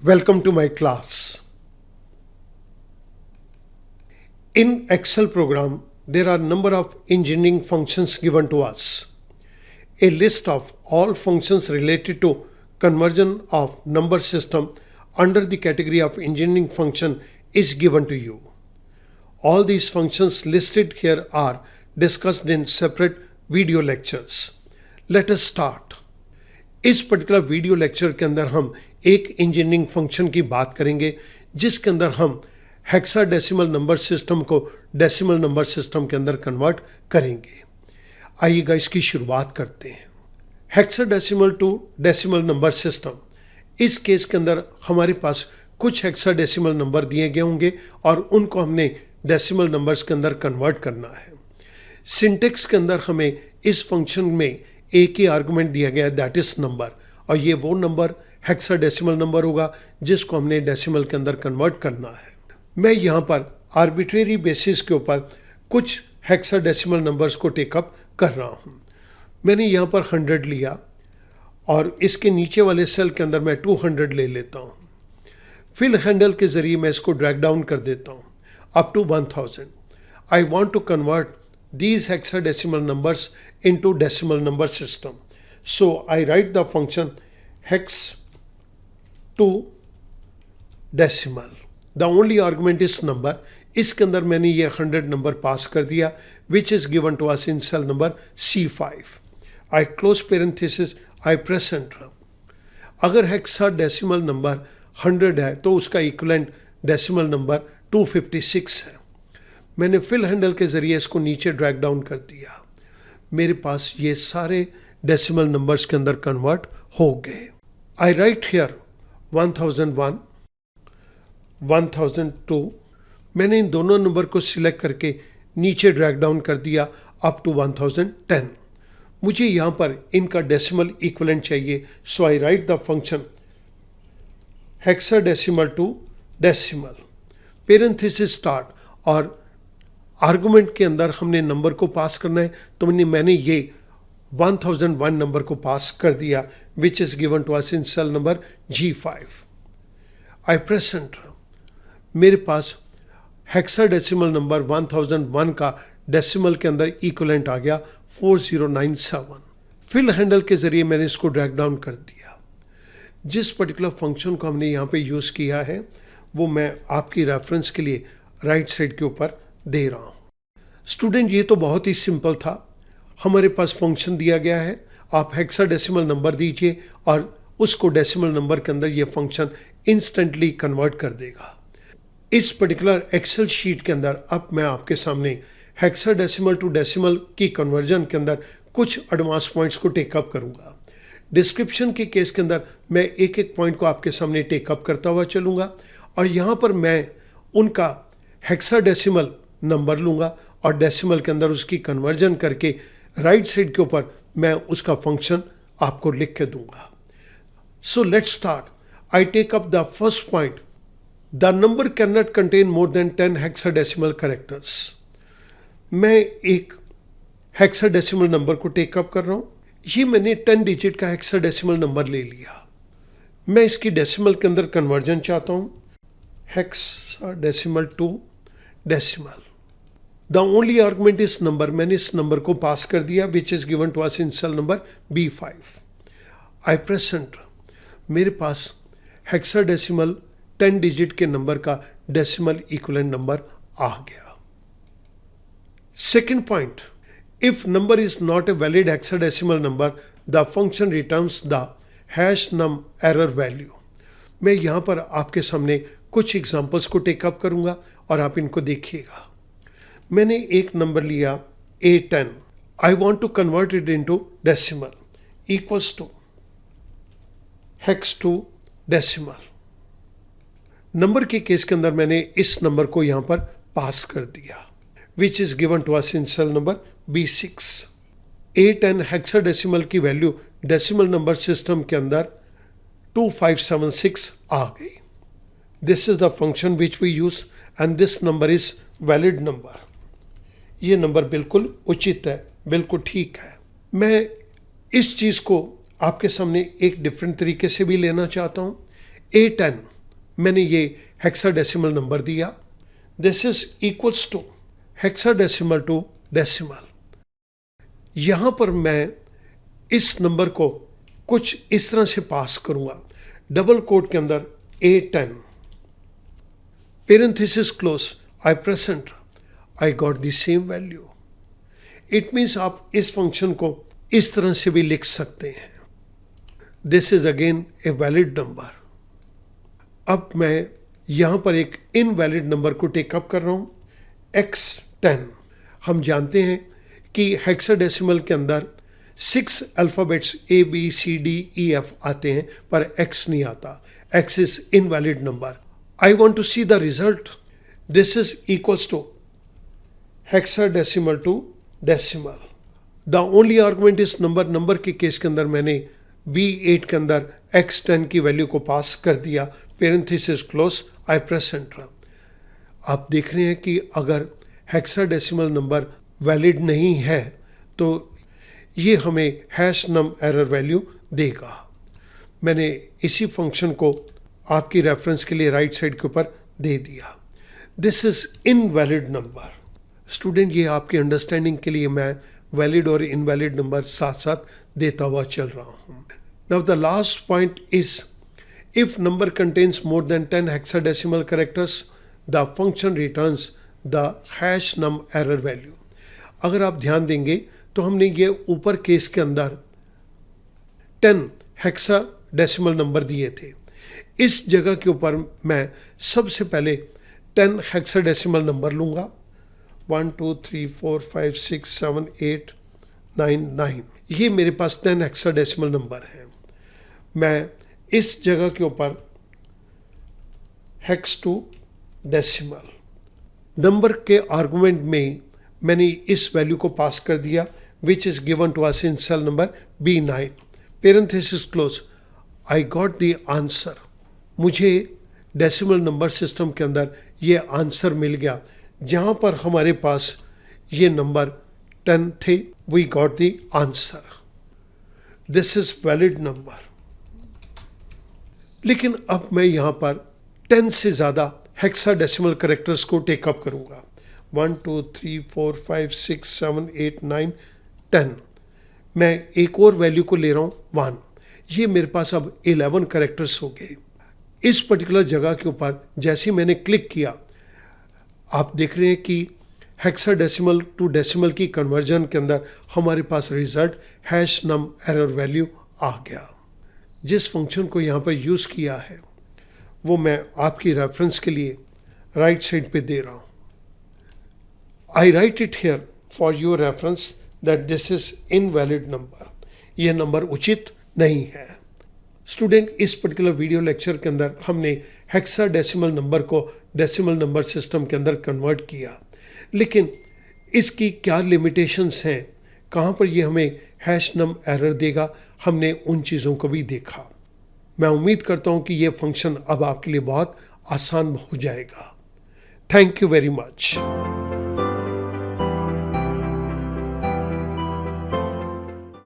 Welcome to my class. In Excel program, there are number of engineering functions given to us. A list of all functions related to conversion of number system under the category of engineering function is given to you. All these functions listed here are discussed in separate video lectures. Let us start. इस particular video lecture के अंदर हम एक engineering function की बात करेंगे जिसके अंदर हम हेक्साडेसिमल नंबर सिस्टम को डेसिमल नंबर सिस्टम के अंदर कन्वर्ट करेंगे। आइएगा इसकी शुरुआत करते हैं। Hexadecimal to decimal number system, इस केस के अंदर हमारे पास कुछ हेक्साडेसिमल नंबर दिए गए होंगे और उनको हमने डेसिमल नंबर्स के अंदर कन्वर्ट करना है। सिंटेक्स के अंदर हमें इस फंक्शन में एक ही आर्गुमेंट दिया गया है, दैट इज नंबर, और ये वो नंबर हेक्साडेसिमल नंबर होगा जिसको हमने डेसिमल के अंदर कन्वर्ट करना है। मैं यहाँ पर आर्बिट्रेरी बेसिस के ऊपर कुछ हेक्साडेसिमल नंबर्स को टेकअप कर रहा हूँ। मैंने यहाँ पर 100 लिया और इसके नीचे वाले सेल के अंदर मैं 200 ले लेता हूँ। फिल हैंडल के ज़रिए मैं इसको ड्रैग डाउन कर देता हूँ up to 1000। I want to convert these hexadecimal numbers into decimal number system. So I write the function hex to decimal. The only argument is number. इसके अंदर मैंने ये 100 नंबर पास कर दिया which is given to us in cell number C5. I close parenthesis, I press enter. अगर hexadecimal number 100 है तो उसका इक्विवेलेंट डेसिमल नंबर 256 है। मैंने फिल हैंडल के ज़रिए इसको नीचे ड्रैग डाउन कर दिया। मेरे पास ये सारे डेसिमल नंबर्स के अंदर कन्वर्ट हो गए। आई राइट हियर 1001, 1002। मैंने इन दोनों नंबर को सिलेक्ट करके नीचे ड्रैग डाउन कर दिया अप टू 1010। मुझे यहाँ पर इनका डेसिमल इक्विवेलेंट चाहिए, so I write the function hexadecimal to decimal, parenthesis start, और आर्गुमेंट के अंदर हमने नंबर को पास करना है तो मैंने ये 1001 नंबर को पास कर दिया which is given to us in cell number G5। I press enter. मेरे पास हेक्साडेसिमल नंबर 1001 का डेसिमल के अंदर इक्विवेलेंट आ गया 4097। फिल हैंडल के ज़रिए मैंने इसको ड्रैग डाउन कर दिया। जिस पर्टिकुलर फंक्शन को हमने यहाँ पे यूज़ किया है वो मैं आपकी रेफरेंस के लिए राइट साइड के ऊपर दे रहा हूँ। स्टूडेंट, ये तो बहुत ही सिंपल था। हमारे पास फंक्शन दिया गया है, आप हेक्साडेसिमल नंबर दीजिए और उसको डेसिमल नंबर के अंदर ये फंक्शन इंस्टेंटली कन्वर्ट कर देगा। इस पर्टिकुलर एक्सेल शीट के अंदर अब मैं आपके सामने हेक्साडेसिमल टू डेसिमल की कन्वर्जन के अंदर कुछ एडवांस पॉइंट्स को टेकअप करूँगा। डिस्क्रिप्शन के केस के अंदर मैं एक एक पॉइंट को आपके सामने टेकअप करता हुआ चलूँगा और यहाँ पर मैं उनका हेक्साडेसिमल नंबर लूँगा और डेसिमल के अंदर उसकी कन्वर्जन करके राइट साइड के ऊपर मैं उसका फंक्शन आपको लिख के दूंगा। So let's start. I take up the first point, the number can not contain more than 10 hexadecimal characters. मैं एक हेक्साडेसिमल नंबर को टेकअप कर रहा हूँ। ये मैंने 10 डिजिट का हेक्साडेसिमल नंबर ले लिया। मैं इसकी डेसिमल के अंदर कन्वर्जन चाहता हूँ, hexadecimal to decimal. The only argument is number. मैंने इस नंबर को पास कर दिया which is given to us in cell number B5। I press enter. मेरे पास हेक्साडेसिमल 10 डिजिट के नंबर का डेसिमल इक्विवेलेंट नंबर आ गया। Second point, if number is not a valid hexadecimal number the function returns the hash num error value. मैं यहाँ पर आपके सामने कुछ एग्जाम्पल्स को टेकअप करूँगा और आप इनको देखिएगा। मैंने एक नंबर लिया A10। I want to convert it into decimal equals to hex to decimal. Number के केस के अंदर मैंने इस नंबर को यहाँ पर पास कर दिया which is given to us in cell number B6। A10 hexadecimal की वैल्यू डेसिमल नंबर सिस्टम के अंदर 2576 आ गई। This is the function which we use and this number is valid number. ये नंबर बिल्कुल उचित है, बिल्कुल ठीक है। मैं इस चीज़ को आपके सामने एक डिफरेंट तरीके से भी लेना चाहता हूँ। A10 मैंने ये हेक्साडेसिमल नंबर दिया। This is equals to hexadecimal to decimal. यहाँ पर मैं इस नंबर को कुछ इस तरह से पास करूँगा, डबल कोट के अंदर A10, parenthesis close, I press enter, I got the same value. It means आप इस फंक्शन को इस तरह से भी लिख सकते हैं। This is again a valid number. अब मैं यहाँ पर एक इनवैलिड नंबर को टेकअप कर रहा हूँ, X10। हम जानते हैं कि हेक्साडेसिमल के अंदर 6 अल्फ़ाबेट्स ABCDEF आते हैं, पर X नहीं आता। X is invalid number. I want to see the result. This is equals to hexadecimal to decimal. The only argument इस नंबर के केस के अंदर मैंने B8 के अंदर X10 की वैल्यू को पास कर दिया, पेरेंथेसिस क्लोज, आई प्रेस एंटर। आप देख रहे हैं कि अगर हेक्साडेसिमल नंबर वैलिड नहीं है तो ये हमें हैश नम एरर वैल्यू देगा। मैंने इसी फंक्शन को आपकी रेफरेंस के लिए राइट साइड के ऊपर दे दिया। This is invalid number. Student, ये आपकी अंडरस्टैंडिंग के लिए मैं वैलिड और इनवैलिड नंबर साथ साथ देता हुआ चल रहा हूँ। Now the last point is, if number contains more than 10 hexadecimal characters the function returns the hash num error value. अगर आप ध्यान देंगे तो हमने ये ऊपर केस के अंदर 10 हेक्साडेसिमल नंबर दिए थे। इस जगह के ऊपर मैं सबसे पहले 10 हेक्साडेसिमल नंबर लूँगा, 1 2 3 4 5 6 7 8 9 9। ये मेरे पास 10 हेक्साडेसिमल नंबर हैं। मैं इस जगह के ऊपर हेक्स टू डेसिमल नंबर के आर्गुमेंट में मैंने इस वैल्यू को पास कर दिया, which is given to us in cell number B9, parenthesis close, I got the answer. मुझे डेसिमल नंबर सिस्टम के अंदर ये आंसर मिल गया। जहाँ पर हमारे पास ये नंबर 10 थे, we got the answer. This is valid number. लेकिन अब मैं यहाँ पर 10 से ज़्यादा हेक्साडेसिमल कैरेक्टर्स को टेकअप करूँगा, 1 2 3 4 5 6 7 8 9 10। मैं एक और वैल्यू को ले रहा हूँ 1। ये मेरे पास अब 11 कैरेक्टर्स हो गए। इस पर्टिकुलर जगह के ऊपर जैसे मैंने क्लिक किया, आप देख रहे हैं कि हेक्साडेसिमल टू डेसिमल की कन्वर्जन के अंदर हमारे पास result hash num error value आ गया। जिस फंक्शन को यहाँ पर यूज़ किया है वो मैं आपकी रेफरेंस के लिए राइट साइड पे दे रहा हूँ। I write it here for your reference that this is invalid number. यह नंबर उचित नहीं है। स्टूडेंट, इस पर्टिकुलर वीडियो लेक्चर के अंदर हमने हेक्साडेसिमल नंबर को डेसिमल नंबर सिस्टम के अंदर कन्वर्ट किया, लेकिन इसकी क्या लिमिटेशंस हैं, कहाँ पर ये हमें हैश नम एरर देगा, हमने उन चीज़ों को भी देखा। मैं उम्मीद करता हूँ कि ये फंक्शन अब आपके लिए बहुत आसान हो जाएगा। Thank you very much.